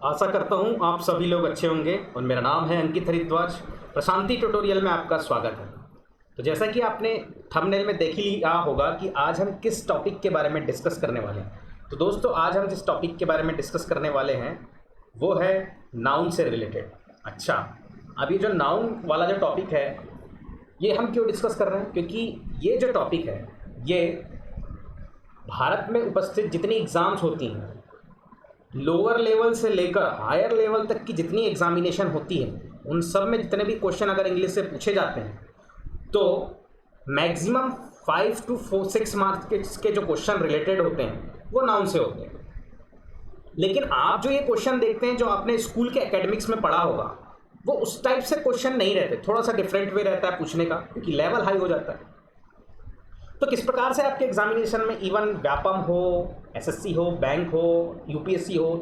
आशा करता हूँ आप सभी लोग अच्छे होंगे और मेरा नाम है अंकित हरिद्वाज। प्रशांति ट्यूटोरियल में आपका स्वागत है। तो जैसा कि आपने थंबनेल में देख ही लिया होगा कि आज हम किस टॉपिक के बारे में डिस्कस करने वाले हैं। तो दोस्तों, आज हम जिस टॉपिक के बारे में डिस्कस करने वाले हैं वो है नाउन से रिलेटेड। अच्छा, अब ये जो नाउन वाला जो टॉपिक है ये हम क्यों डिस्कस कर रहे हैं? क्योंकि ये जो टॉपिक है ये भारत में उपस्थित जितनी एग्ज़ाम्स होती हैं, लोअर लेवल से लेकर हायर लेवल तक की जितनी एग्जामिनेशन होती है, उन सब में जितने भी क्वेश्चन अगर इंग्लिश से पूछे जाते हैं तो मैक्सिमम 5 to 6 मार्क्स के जो क्वेश्चन रिलेटेड होते हैं वो नाउन से होते हैं। लेकिन आप जो ये क्वेश्चन देखते हैं जो आपने स्कूल के एकेडमिक्स में पढ़ा होगा, वो उस टाइप से क्वेश्चन नहीं रहते, थोड़ा सा डिफरेंट वे रहता है पूछने का, क्योंकि लेवल हाई हो जाता है। तो किस प्रकार से आपके एग्जामिनेशन में इवन व्यापम हो, एसएससी हो, बैंक हो, यूपीएससी हो,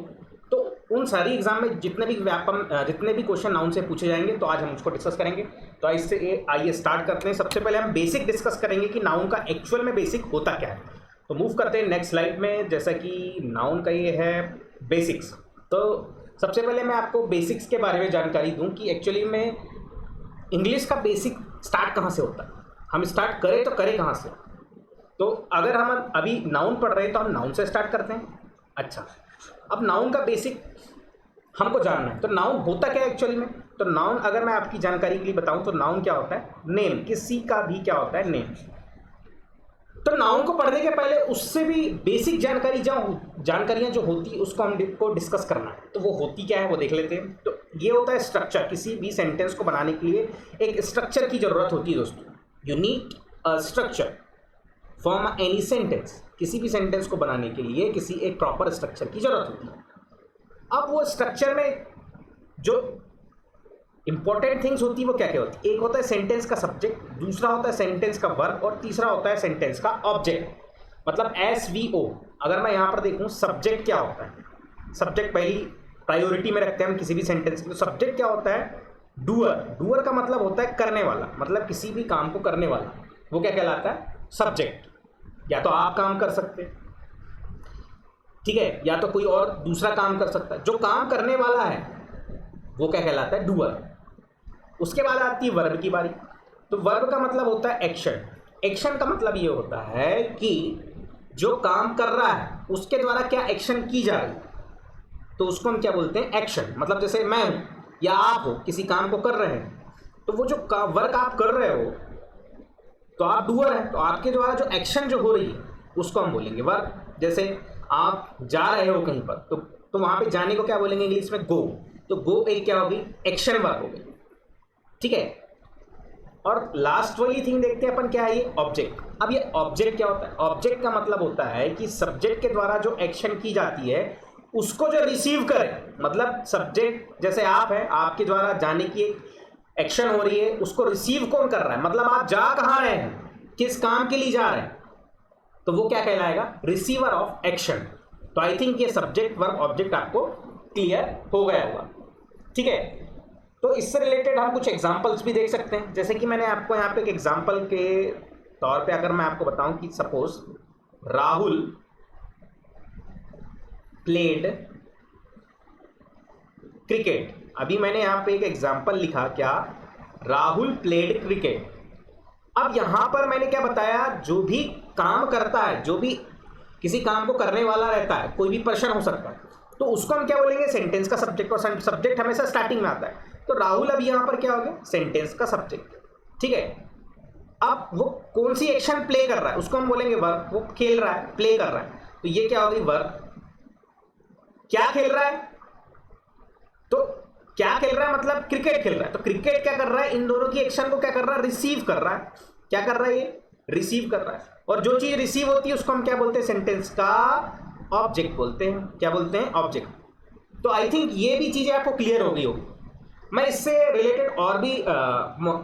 तो उन सारी एग्जाम में जितने भी क्वेश्चन नाउन से पूछे जाएंगे, तो आज हम उसको डिस्कस करेंगे। तो आइए स्टार्ट करते हैं। सबसे पहले हम बेसिक डिस्कस करेंगे कि नाउन का एक्चुअल में बेसिक होता क्या है। तो मूव करते हैं नेक्स्ट स्लाइड में। जैसा कि नाउन का ये है बेसिक्स, तो सबसे पहले मैं आपको बेसिक्स के बारे में जानकारी दूं कि एक्चुअली में इंग्लिश का बेसिक स्टार्ट कहाँ से होता है, हम स्टार्ट करें तो करें कहाँ से। तो अगर हम अभी नाउन पढ़ रहे हैं तो हम नाउन से स्टार्ट करते हैं। अच्छा, अब नाउन का बेसिक हमको जानना है। तो नाउन होता क्या है एक्चुअली में? तो नाउन अगर मैं आपकी जानकारी के लिए बताऊं तो नाउन क्या होता है? नेम। किसी का भी क्या होता है? नेम। तो नाउन को पढ़ने के पहले उससे भी बेसिक जानकारियां जो होती है उसको हमको डिस्कस करना है। तो वो होती क्या है वो देख लेते हैं। तो ये होता है स्ट्रक्चर। किसी भी सेंटेंस को बनाने के लिए एक स्ट्रक्चर की जरूरत होती है दोस्तों। You need a structure form any sentence. किसी भी सेंटेंस को बनाने के लिए किसी एक प्रॉपर स्ट्रक्चर की जरूरत होती है। अब वो स्ट्रक्चर में जो इंपॉर्टेंट थिंग्स होती है वो क्या क्या होती है? एक होता है सेंटेंस का सब्जेक्ट, दूसरा होता है सेंटेंस का वर्ब और तीसरा होता है सेंटेंस का ऑब्जेक्ट, मतलब SVO। अगर मैं यहाँ पर देखूँ सब्जेक्ट क्या होता है, सब्जेक्ट पहली प्रायोरिटी में रखते हैं हम किसी भी सेंटेंस की। तो सब्जेक्ट क्या होता है? डूअर। डूअर का मतलब होता है करने वाला, मतलब किसी भी काम को करने वाला, वो क्या कहलाता है? सब्जेक्ट। या तो आप काम कर सकते हैं, ठीक है, या तो कोई और दूसरा काम कर सकता है। जो काम करने वाला है वो क्या कहलाता है? डूअर। उसके बाद आती है वर्ब की बारी। तो वर्ब का मतलब होता है एक्शन। एक्शन का मतलब ये होता है कि जो काम कर रहा है उसके द्वारा क्या एक्शन की जा रही है, तो उसको हम क्या बोलते हैं? एक्शन। मतलब जैसे मैं हूं या आप हो, किसी काम को कर रहे हैं, तो वो जो वर्क आप कर रहे हो तो आप डूअर हैं, तो आपके द्वारा जो एक्शन जो हो रही है उसको हम बोलेंगे वर्ब। जैसे आप जा रहे हो कहीं पर, तो वहां पे जाने को क्या बोलेंगे इंग्लिश में? गो। तो गो एक क्या होगी? एक्शन वर्ब हो गई, ठीक है। और लास्ट वाली थिंग देखते हैं अपन, क्या है ये? ऑब्जेक्ट। अब ये ऑब्जेक्ट क्या होता है? ऑब्जेक्ट का मतलब होता है कि सब्जेक्ट के द्वारा जो एक्शन की जाती है उसको जो रिसीव करे, मतलब सब्जेक्ट जैसे आप हैं, आपके द्वारा जाने की एक्शन हो रही है, उसको रिसीव कौन कर रहा है? मतलब आप जा कहाँ रहे हैं, किस काम के लिए जा रहे हैं, तो वो क्या कहलाएगा? Receiver of action. तो आई थिंक ये सब्जेक्ट वर्ब ऑब्जेक्ट आपको क्लियर हो गया होगा, ठीक है। तो इससे रिलेटेड हम कुछ एग्जांपल्स भी देख सकते हैं। जैसे कि मैंने आपको यहाँ पे एक एग्जांपल के तौर पे अगर मैं आपको बताऊं कि सपोज राहुल प्लेड क्रिकेट। अभी मैंने यहाँ पे एक एग्जांपल लिखा, क्या? Rahul played cricket. अब यहाँ पर मैंने क्या बताया? जो भी काम करता है, जो भी किसी काम को करने वाला रहता है, कोई भी पर्सन हो सकता है, तो उसको हम क्या बोलेंगे? सेंटेंस का सब्जेक्ट। और सब्जेक्ट हमेशा स्टार्टिंग में आता है। तो राहुल अब यहाँ पर क्या हो गया? सेंटेंस का सब्जेक्ट, ठीक है। अब वो कौन सी एक्शन प्ले कर रहा है उसको हम बोलेंगे वर्ब। वो खेल रहा है, प्ले कर रहा है, तो ये क्या होगी? वर्ब। क्या खेल रहा है? तो क्या खेल रहा है मतलब क्रिकेट खेल रहा है। तो क्रिकेट क्या कर रहा है? इन दोनों की एक्शन को क्या कर रहा है? रिसीव कर रहा है। क्या कर रहा है? ये रिसीव कर रहा है। और जो चीज रिसीव होती है उसको हम क्या बोलते हैं? सेंटेंस का ऑब्जेक्ट बोलते हैं। क्या बोलते हैं? ऑब्जेक्ट। तो आई थिंक ये भी चीजें आपको क्लियर हो गई होगी। मैं इससे रिलेटेड और भी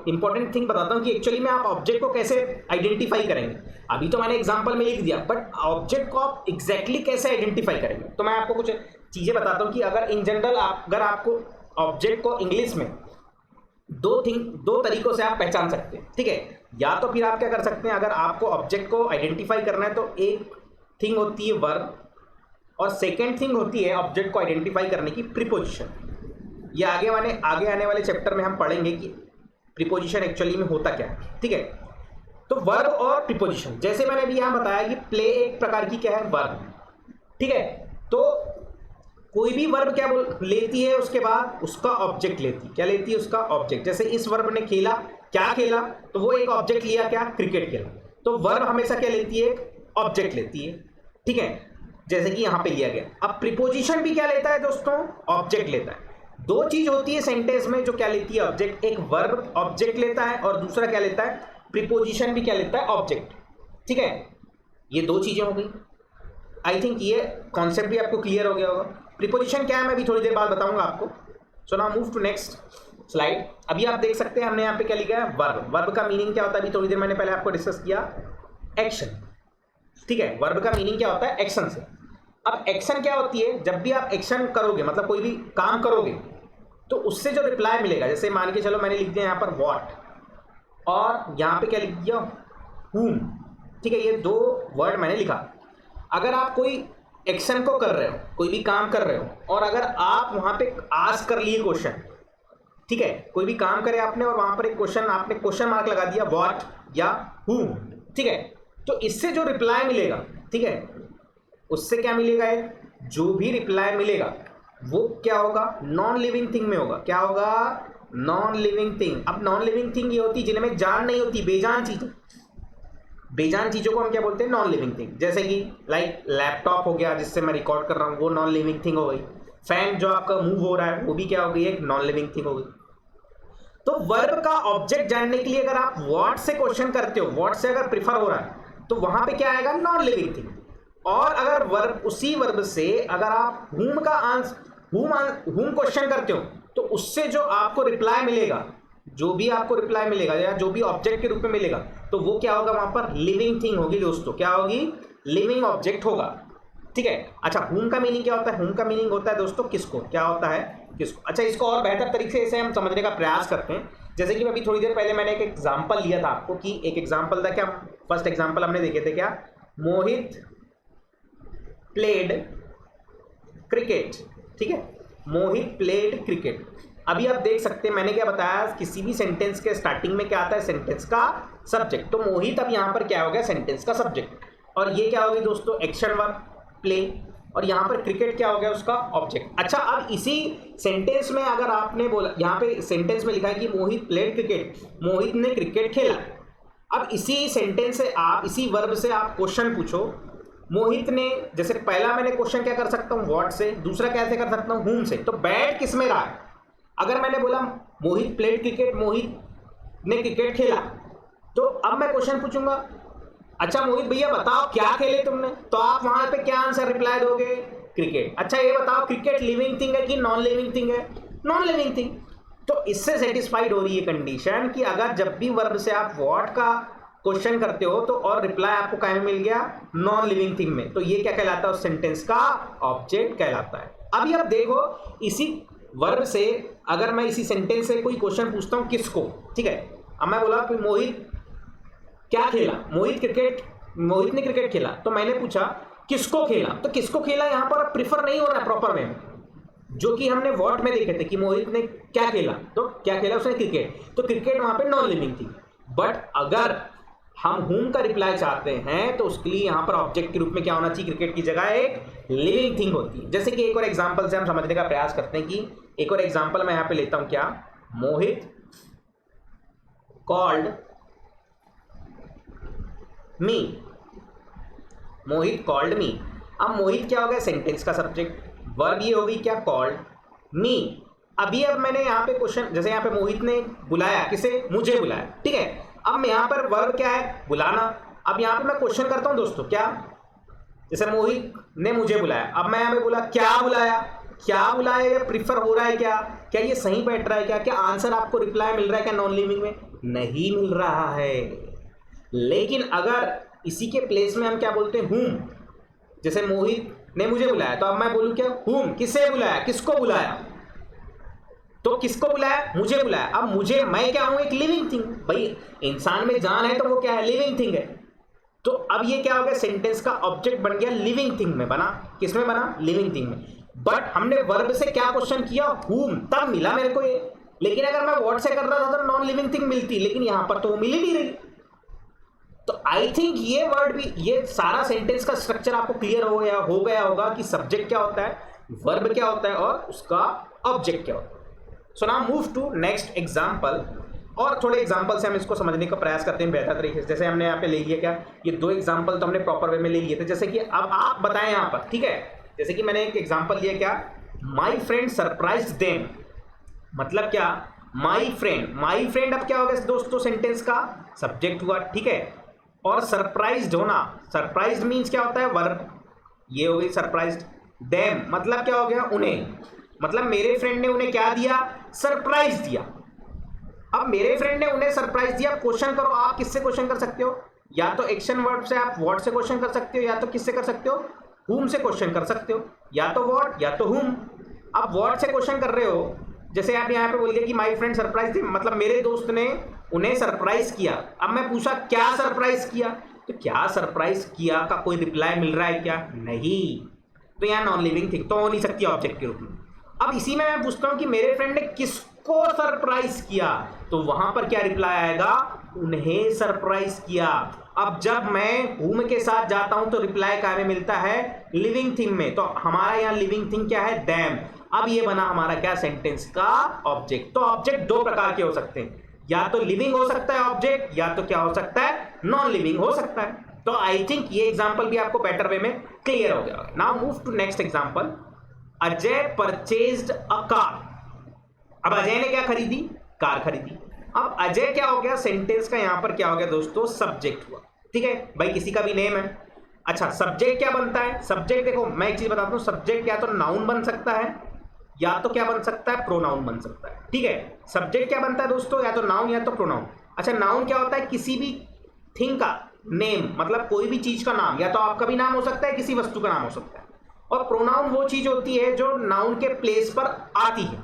इंपॉर्टेंट थिंग बताता हूँ कि एक्चुअली में आप ऑब्जेक्ट को कैसे आइडेंटिफाई करेंगे। अभी तो मैंने एग्जांपल में लिख दिया, बट ऑब्जेक्ट को आप एग्जैक्टली कैसे आइडेंटिफाई करेंगे, तो मैं आपको कुछ चीजें बताता हूँ कि अगर इन जनरल अगर आपको ऑब्जेक्ट को इंग्लिश में दो तरीकों से आप पहचान सकते हैं, ठीक है। या तो फिर आप क्या कर सकते हैं, अगर आपको ऑब्जेक्ट को आइडेंटिफाई करना है तो एक थिंग होती है वर्ब और सेकेंड थिंग होती है ऑब्जेक्ट को आइडेंटिफाई करने की प्रीपोजिशन। ये आगे आने वाले चैप्टर में हम पढ़ेंगे कि प्रीपोजिशन एक्चुअली में होता क्या है, ठीक है। तो वर्ब और प्रीपोजिशन, जैसे मैंने अभी यहां बताया कि प्ले एक प्रकार की क्या है, वर्ब, ठीक है। तो कोई भी वर्ब क्या लेती है, उसके बाद उसका ऑब्जेक्ट लेती है। क्या लेती है? उसका ऑब्जेक्ट। जैसे इस वर्ब ने खेला, क्या खेला, तो वो एक ऑब्जेक्ट लिया, क्या, क्रिकेट खेला। तो वर्ब हमेशा क्या लेती है? ऑब्जेक्ट लेती है, ठीक है, जैसे कि यहां पे लिया गया। अब प्रीपोजिशन भी क्या लेता है दोस्तों? ऑब्जेक्ट लेता है। दो चीज होती है सेंटेंस में जो क्या लेती है? ऑब्जेक्ट। एक वर्ब ऑब्जेक्ट लेता है और दूसरा क्या लेता है? प्रीपोजिशन भी क्या लेता है? ऑब्जेक्ट, ठीक है। ये दो चीजें हो गई। आई थिंक ये कॉन्सेप्ट भी आपको क्लियर हो गया होगा। प्रीपोजिशन क्या है मैं अभी थोड़ी देर बाद बताऊंगा आपको। So now move to next slide. अभी आप देख सकते हैं हमने यहाँ पे क्या लिखा है? वर्ब। वर्ब का मीनिंग क्या होता है? अभी थोड़ी देर मैंने पहले आपको डिस्कस किया, एक्शन, ठीक है। वर्ब का मीनिंग क्या होता है? एक्शन से। अब एक्शन क्या होती है? जब भी आप एक्शन करोगे, मतलब कोई भी काम करोगे, तो उससे जो रिप्लाई मिलेगा, जैसे मान के चलो मैंने लिख दिया यहाँ पर व्हाट और यहाँ पे क्या लिख दिया? whom, ठीक है। ये दो वर्ड मैंने लिखा। अगर आप कोई एक्शन को कर रहे हो, कोई भी काम कर रहे हो, और अगर आप वहां पे आस्क कर लिए क्वेश्चन, ठीक है, कोई भी काम करे आपने और वहां पर एक क्वेश्चन, आपने क्वेश्चन मार्क लगा दिया व्हाट या whom, ठीक है, तो इससे जो रिप्लाई मिलेगा, ठीक है, उससे क्या मिलेगा? जो भी रिप्लाई मिलेगा वो क्या होगा? नॉन लिविंग थिंग में होगा। क्या होगा? Non living thing. अब नॉन लिविंग थिंग ये होती जिनमें जान नहीं होती, बेजान चीजें। बेजान चीजों को हम क्या बोलते हैं? Non living thing. जैसे कि लाइक लैपटॉप हो गया जिससे मैं रिकॉर्ड कर रहा हूं, वो नॉन लिविंग थिंग हो गई। फैन जो आपका मूव हो रहा है वो भी क्या हो गई? एक नॉन लिविंग थिंग हो गई। तो वर्ब का ऑब्जेक्ट जानने के लिए अगर आप व्हाट से क्वेश्चन करते हो, व्हाट से अगर प्रिफर हो रहा है, तो वहां पे क्या आएगा? Non living thing. और अगर वर्ब, उसी वर्ब से अगर आप whom का आंसर, whom क्वेश्चन करते हो, तो उससे जो आपको रिप्लाई मिलेगा, जो भी आपको रिप्लाई मिलेगा या जो भी ऑब्जेक्ट के रूप में मिलेगा, तो वो क्या होगा? वहां पर लिविंग थिंग होगी दोस्तों। क्या होगी? लिविंग ऑब्जेक्ट होगा, ठीक है। अच्छा, whom का मीनिंग क्या होता है? whom का मीनिंग होता है दोस्तों किसको। क्या होता है? किसको। अच्छा, इसको और बेहतर तरीके से हम समझने का प्रयास करते हैं। जैसे कि अभी थोड़ी देर पहले मैंने एक एग्जाम्पल लिया था आपको, कि एक एग्जाम्पल था क्या, फर्स्ट एग्जाम्पल हमने देखे थे क्या? मोहित प्लेड क्रिकेट, ठीक है, मोहित प्लेड क्रिकेट। अभी आप देख सकते हैं मैंने क्या बताया, किसी भी सेंटेंस के स्टार्टिंग में क्या आता है? सेंटेंस का सब्जेक्ट। तो मोहित अब यहां पर क्या हो गया? सेंटेंस का सब्जेक्ट। और ये क्या हो गई दोस्तों? Action verb play. और यहां पर क्रिकेट क्या हो गया? उसका ऑब्जेक्ट। अच्छा, अब इसी सेंटेंस में अगर आपने बोला, यहां पे सेंटेंस में लिखा है कि मोहित प्लेड क्रिकेट, मोहित ने क्रिकेट खेला। अब इसी सेंटेंस से आप, इसी वर्ब से आप क्वेश्चन पूछो, मोहित ने, जैसे पहला मैंने क्वेश्चन क्या कर सकता हूं? व्हाट से। दूसरा कैसे कर सकता हूं? whom से। तो बैट किस में रहा है? अगर मैंने बोला मोहित प्लेड क्रिकेट, मोहित ने क्रिकेट खेला, तो अब मैं क्वेश्चन पूछूंगा, अच्छा मोहित भैया बताओ क्या खेले तुमने, तो आप वहां पे क्या आंसर रिप्लाई दोगे? क्रिकेट। अच्छा ये बताओ क्रिकेट लिविंग थिंग है कि नॉन लिविंग थिंग है? Non living thing. तो इससे सेटिस्फाइड हो रही है कंडीशन कि अगर जब भी वर्ब से आप व्हाट का क्वेश्चन करते हो तो और रिप्लाई आपको क्या में मिल गया? नॉन लिविंग थिंग में, तो ये क्या कहलाता है? उस सेंटेंस का ऑब्जेक्ट कहलाता है। अभी आप देखो, इसी वर्ब से अगर मैं इसी सेंटेंस से कोई क्वेश्चन पूछता हूं किसको, ठीक है, अब मैं बोला कि मोहित क्या खेला, मोहित ने क्रिकेट खेला, तो मैंने पूछा किसको खेला, तो किसको खेला यहां पर प्रिफर नहीं हो रहा प्रॉपर में, जो कि हमने व्हाट में देखे थे कि मोहित ने क्या खेला, तो क्या खेला उसने? क्रिकेट। तो क्रिकेट वहां पे नॉन लिविंग थी। बट अगर हम whom का रिप्लाई चाहते हैं तो उसके लिए यहां पर ऑब्जेक्ट के रूप में क्या होना चाहिए? क्रिकेट की जगह एक लिविंग थिंग होती है। जैसे कि एक और एग्जांपल से हम समझने का प्रयास करते हैं, कि एक और एग्जांपल मैं यहां पे लेता हूं, क्या, मोहित कॉल्ड मी, मोहित कॉल्ड मी। अब मोहित क्या हो गया? सेंटेंस का सब्जेक्ट। वर्ब ये हो गई क्या? Called me. अभी अब मैंने यहाँ पे क्वेश्चन, जैसे यहाँ पे मोहित ने बुलाया, किसे? मुझे बुलाया, ठीक है। अब यहाँ पर वर्ब क्या है? बुलाना। अब यहाँ पे मैं क्वेश्चन करता हूँ दोस्तों, क्या, जैसे मोहित ने मुझे बुलाया, अब मैं यहाँ पे बोला क्या बुलाया, क्या बुलाया, या प्रिफर हो रहा है क्या ये सही बैठ रहा है क्या आंसर आपको रिप्लाई मिल रहा है क्या नॉन लिविंग में? नहीं मिल रहा है। लेकिन अगर इसी के प्लेस में हम क्या बोलते हैं? whom, जैसे मोहित ने मुझे बुलाया, तो अब मैं बोलूं क्या? whom, किसे बुलाया, किसको बुलाया, तो किसको बुलाया? मुझे बुलाया। अब मुझे, मैं क्या हूं? एक लिविंग थिंग। भाई इंसान में जान है तो वो क्या है? लिविंग थिंग है। तो अब ये क्या हो गया, सेंटेंस का ऑब्जेक्ट बन गया लिविंग थिंग में बना। किस में बना, लिविंग थिंग में। बट हमने वर्ब से क्या क्वेश्चन किया, हुम, तब मिला मेरे को ये। लेकिन अगर मैं वर्ड से कर रहा था तो नॉन लिविंग थिंग मिलती, लेकिन यहां पर तो वो मिल ही नहीं रही। तो आई थिंक ये वर्ड भी, ये सारा सेंटेंस का स्ट्रक्चर आपको क्लियर हो गया होगा कि सब्जेक्ट क्या होता है, वर्ब क्या होता है और उसका ऑब्जेक्ट क्या होता है। So now move to next example. और थोड़े एग्जांपल से हम इसको समझने का प्रयास करते हैं बेहतर तरीके से। जैसे हमने यहाँ पे ले लिया, क्या ये 2 एग्जांपल तो हमने प्रॉपर वे में ले लिए थे। जैसे कि अब आप बताएं यहाँ पर, ठीक है, जैसे कि मैंने एक एग्जांपल लिया, क्या, माई फ्रेंड सरप्राइज्ड देम। मतलब क्या, माई फ्रेंड अब क्या हो गया दोस्तों, सेंटेंस का सब्जेक्ट हुआ, ठीक है। और सरप्राइज्ड होना, सरप्राइज्ड मीन्स क्या होता है, वर्ब, ये हो गई सरप्राइज्ड। देम मतलब क्या हो गया, उन्हें, मतलब मेरे फ्रेंड ने उन्हें क्या दिया, सरप्राइज दिया। अब मेरे फ्रेंड ने उन्हें सरप्राइज दिया। क्वेश्चन करो, आप किससे क्वेश्चन कर सकते हो, या तो एक्शन वर्ब से आप व्हाट से क्वेश्चन कर सकते हो, या तो किससे कर सकते हो, हुम से क्वेश्चन कर सकते हो, या तो व्हाट या तो हुम। आप व्हाट से क्वेश्चन कर रहे हो, जैसे आप यहाँ पे बोल दिया कि माई फ्रेंड सरप्राइज, मतलब मेरे दोस्त ने उन्हें सरप्राइज किया। अब मैं पूछा क्या सरप्राइज किया, तो क्या सरप्राइज किया का कोई रिप्लाई मिल रहा है क्या, नहीं। तो यहाँ नॉन लिविंग थिंग तो हो नहीं सकती ऑब्जेक्ट के रूप में। अब इसी में मैं पूछता हूं कि मेरे फ्रेंड ने किसको सरप्राइज किया, तो वहां पर क्या रिप्लाई आएगा, उन्हें सरप्राइज किया। अब जब मैं हुम के साथ जाता हूं तो रिप्लाई क्या में मिलता है, लिविंग थिंग में। तो हमारा यहाँ लिविंग थिंग क्या है, देम। अब ये बना हमारा क्या, सेंटेंस का ऑब्जेक्ट। तो ऑब्जेक्ट 2 प्रकार के हो सकते हैं, या तो लिविंग हो सकता है ऑब्जेक्ट, या तो क्या हो सकता है, नॉन लिविंग हो सकता है। तो आई थिंक ये एग्जांपल भी आपको बेटर वे में क्लियर हो गया। Now move to next example. Ajay purchased a car. अब अजय ने क्या खरीदी, कार खरीदी। अब अजय क्या हो गया, सेंटेंस का यहां पर क्या हो गया दोस्तों, सब्जेक्ट हुआ, ठीक है भाई, किसी का भी नेम है। अच्छा, सब्जेक्ट क्या बनता है, सब्जेक्ट देखो मैं एक चीज बताता हूं, सब्जेक्ट या तो नाउन बन सकता है, या तो क्या बन सकता है, प्रोनाउन बन सकता है, ठीक है। सब्जेक्ट क्या बनता है दोस्तों, या तो नाउन या तो प्रोनाउन। अच्छा, नाउन क्या होता है, किसी भी थिंग का नेम, मतलब कोई भी चीज का नाम, या तो आपका भी नाम हो सकता है, किसी वस्तु का नाम हो सकता है। और प्रोनाउन वो चीज होती है जो नाउन के प्लेस पर आती है,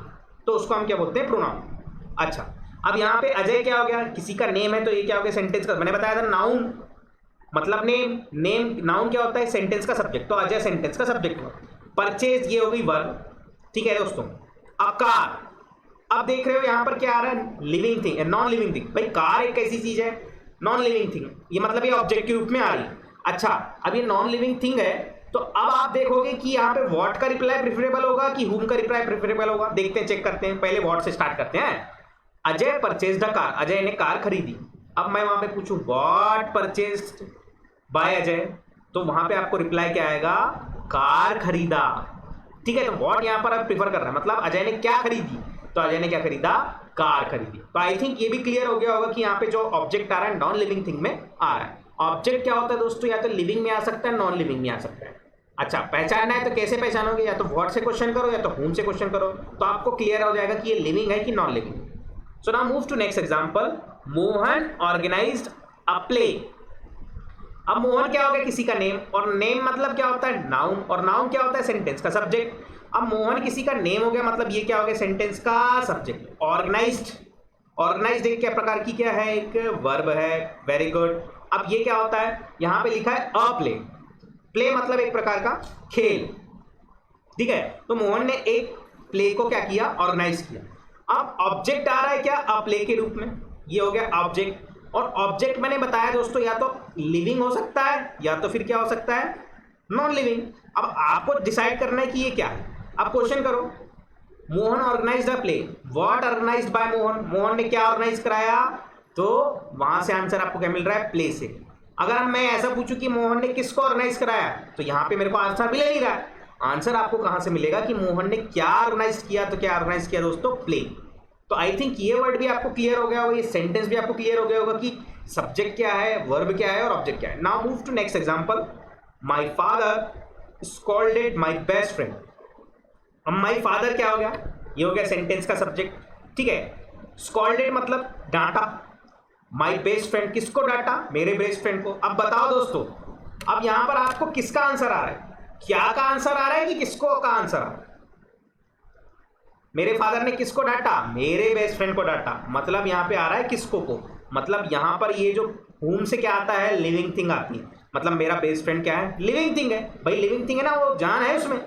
तो उसको हम क्या बोलते हैं, प्रोनाउन। अच्छा, अब यहाँ पे अजय क्या हो गया, किसी का नेम है, तो ये क्या हो गया, सेंटेंस का, मैंने बताया था नाउन मतलब नेम नाउन क्या होता है, सेंटेंस का सब्जेक्ट, तो अजय सेंटेंस का सब्जेक्ट हुआ। परचेज ये हो गई वर्ब, ठीक है दोस्तों। अब कार, अब देख रहे हो यहां पर क्या आ रहा है, living thing, non living thing. भाई कार एक ऐसी चीज है नॉन लिविंग थिंग, ये मतलब ये ऑब्जेक्ट के रूप में आ रही है। अच्छा, अब ये नॉन लिविंग थिंग है, तो अब आप देखोगे कि यहाँ पे व्हाट का रिप्लाई प्रेफरेबल होगा कि हुम का रिप्लाई प्रेफरेबल होगा। देखते हैं, चेक करते हैं, पहले व्हाट से स्टार्ट करते हैं। Ajay purchased a car, Ajay ने कार खरीदी। अब मैं वहां पे पूछूं व्हाट परचेज्ड बाय अजय, तो वहां पे आपको रिप्लाई क्या आएगा, कार खरीदा, ठीक है। तो व्हाट यहां पर आप प्रीफर कर रहे हैं, मतलब अजय ने क्या खरीदी, तो अजय ने क्या खरीदा, कार खरीदी। तो आई थिंक ये भी क्लियर हो गया होगा कि यहाँ पे जो ऑब्जेक्ट आ रहा है नॉन लिविंग थिंग में आ रहा है। ऑब्जेक्ट क्या होता है दोस्तों, या तो लिविंग में आ सकता है, नॉन लिविंग में आ सकता है। अच्छा, पहचानना है तो कैसे पहचानोगे, या तो व्हाट से क्वेश्चन करो या तो हुम से क्वेश्चन करो, तो आपको क्लियर हो जाएगा कि ये लिविंग है कि non living. So now move to next example. Mohan organized a play. अब मोहन क्या हो गया, किसी का नेम, और नेम मतलब क्या होता है, नाउन, और नाउन क्या होता है, सेंटेंस का सब्जेक्ट। अब मोहन किसी का नेम हो गया, मतलब ये क्या हो गया, सेंटेंस का सब्जेक्ट। ऑर्गेनाइज्ड, ऑर्गेनाइज्ड एक क्या प्रकार की क्या है, एक वर्ब है, वेरी गुड। अब ये क्या होता है, यहां पे लिखा है अ प्ले, प्ले मतलब एक प्रकार का खेल, ठीक है। तो मोहन ने एक प्ले को क्या किया, ऑर्गेनाइज किया। अब ऑब्जेक्ट आ रहा है क्या, अ प्ले के रूप में, ये हो गया ऑब्जेक्ट। और ऑब्जेक्ट मैंने बताया दोस्तों या तो लिविंग हो सकता है, या तो फिर क्या हो सकता है, नॉन लिविंग। अब आपको डिसाइड करना है कि ये क्या है। अब क्वेश्चन करो, Mohan organized a play, what organized by Mohan, Mohan ने क्या ऑर्गेनाइज कराया, तो वहां से आंसर आपको क्या मिल रहा है, प्ले से। अगर मैं ऐसा पूछूं कि मोहन ने किसको ऑर्गेनाइज कराया, तो यहां पे मेरे को आंसर मिल नहीं रहा है। आंसर आपको कहां से मिलेगा कि मोहन ने क्या ऑर्गेनाइज किया, तो क्या ऑर्गेनाइज किया दोस्तों, प्ले। तो आई थिंक ये वर्ड भी आपको क्लियर हो गया होगा, ये सेंटेंस भी आपको क्लियर हो गया होगा कि सब्जेक्ट क्या है, वर्ब क्या है और ऑब्जेक्ट क्या है। Now move to next example. My father scolded my best friend. अब माय फादर क्या हो गया, ये हो गया सेंटेंस का सब्जेक्ट, ठीक है। स्कॉल्डेड मतलब डांटा, माय बेस्ट फ्रेंड किसको डांटा, मेरे बेस्ट फ्रेंड को। अब बताओ दोस्तों, अब यहां पर आपको किसका आंसर आ रहा है, क्या का आंसर आ रहा है कि किसको का आंसर आ रहा है। मेरे फादर ने किसको डांटा, मेरे बेस्ट फ्रेंड को डांटा, मतलब यहां पे आ रहा है किसको को। मतलब यहाँ पर ये जो whom से क्या आता है, लिविंग थिंग आती है। मतलब मेरा बेस्ट फ्रेंड क्या है, लिविंग थिंग है भाई, लिविंग थिंग है ना, वो जान है उसमें,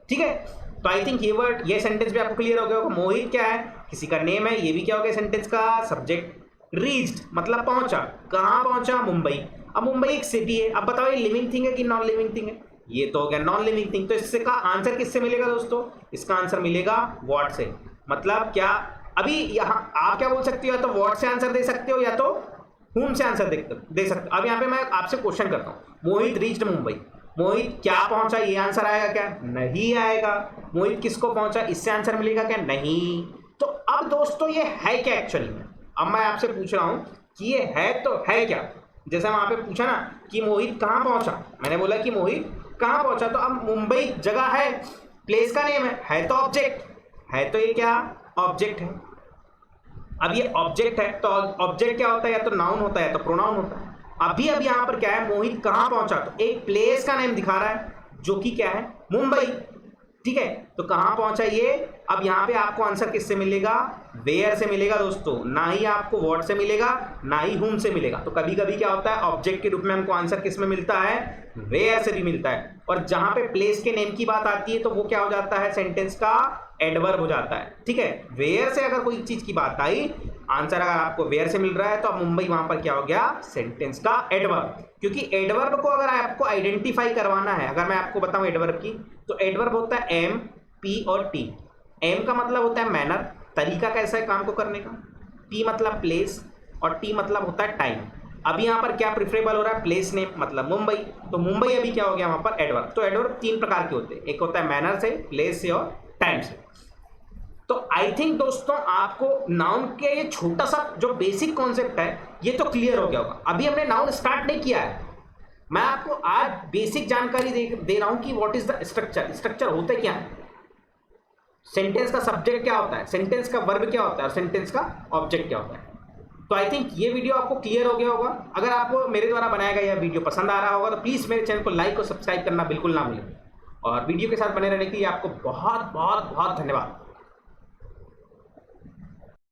ठीक है। तो आई थिंक ये वर्ड, ये सेंटेंस भी आपको क्लियर हो गया होगा। मोहित क्या है, किसी का नेम है, ये भी क्या हो गया सेंटेंस का सब्जेक्ट। रीच्ड मतलब पहुंचा, कहाँ पहुंचा, मुंबई। अब मुंबई एक सिटी है, अब बताओ ये लिविंग थिंग है कि नॉन लिविंग थिंग है, ये तो हो गया नॉन लिविंग थिंग। तो इससे का आंसर किससे मिलेगा दोस्तों, इसका आंसर मिलेगा व्हाट से। मतलब क्या, अभी यहाँ आप क्या बोल सकते हो, या तो व्हाट से आंसर दे सकते हो या तो whom से आंसर दे सकते हो। अब यहाँ पे मैं आपसे क्वेश्चन करता हूँ, मोहित रीच्ड मुंबई, मोहित क्या पहुंचा, ये आंसर आएगा क्या, नहीं आएगा। मोहित किसको पहुंचा, इससे आंसर मिलेगा क्या, नहीं। तो अब दोस्तों ये है क्या एक्चुअली में, अब मैं आपसे पूछ रहा हूं कि ये है तो है क्या। जैसे वहां पे पूछा ना कि मोहित कहाँ पहुंचा, मैंने बोला कि मोहित कहाँ पहुंचा, तो अब मुंबई जगह है, प्लेस का नेम है तो ऑब्जेक्ट है, तो ये क्या ऑब्जेक्ट है। अब ये ऑब्जेक्ट है तो ऑब्जेक्ट क्या होता है, या तो नाउन होता है या तो प्रोनाउन होता है। अभी अब यहाँ पर क्या है, मोहित कहाँ पहुंचा, तो एक प्लेस का नेम दिखा रहा है जो कि क्या है, मुंबई, ठीक है। तो कहाँ पहुंचा ये, अब यहाँ पे आपको आंसर किससे मिलेगा, वेयर से मिलेगा दोस्तों, ना ही आपको व्हाट से मिलेगा, ना ही whom से मिलेगा। तो कभी कभी क्या होता है, ऑब्जेक्ट के रूप में हमको आंसर किस में मिलता है, वेयर से भी मिलता है। और जहां पे प्लेस के नेम की बात आती है तो वो क्या हो जाता है, सेंटेंस का एडवर्ब हो जाता है, ठीक है। वेयर से अगर कोई चीज की बात आई, आंसर अगर आपको वेयर से मिल रहा है, तो अब मुंबई वहां पर क्या हो गया, सेंटेंस का एडवर्ब। क्योंकि एडवर्ब को अगर आपको आइडेंटिफाई करवाना है, अगर मैं आपको बताऊं एडवर्ब की, तो एडवर्ब होता है एम, पी और टी। एम का मतलब होता है मैनर, तरीका कैसा है काम को करने का, पी मतलब प्लेस, और टी मतलब होता है टाइम। अभी यहाँ पर क्या प्रिफरेबल हो रहा है, प्लेस नेम मतलब मुंबई, तो मुंबई अभी क्या हो गया वहां पर एडवर्ब। तो एडवर्ब तीन प्रकार के होते हैं, एक होता है मैनर से, प्लेस से और टाइम से। तो आई थिंक दोस्तों आपको नाउन के ये छोटा सा जो बेसिक कॉन्सेप्ट है ये तो क्लियर हो गया होगा। अभी हमने नाउन स्टार्ट नहीं किया है, मैं आपको आज बेसिक जानकारी दे रहा हूं कि what is the structure. Structure होता क्या है, सेंटेंस का सब्जेक्ट क्या होता है, सेंटेंस का वर्ब क्या होता है और सेंटेंस का ऑब्जेक्ट क्या होता है। तो आई थिंक ये वीडियो आपको क्लियर हो गया होगा। अगर आपको मेरे द्वारा बनाया गया यह वीडियो पसंद आ रहा होगा तो प्लीज़ मेरे चैनल को लाइक और सब्सक्राइब करना बिल्कुल ना भूलें। और वीडियो के साथ बने रहने के लिए आपको बहुत बहुत बहुत धन्यवाद।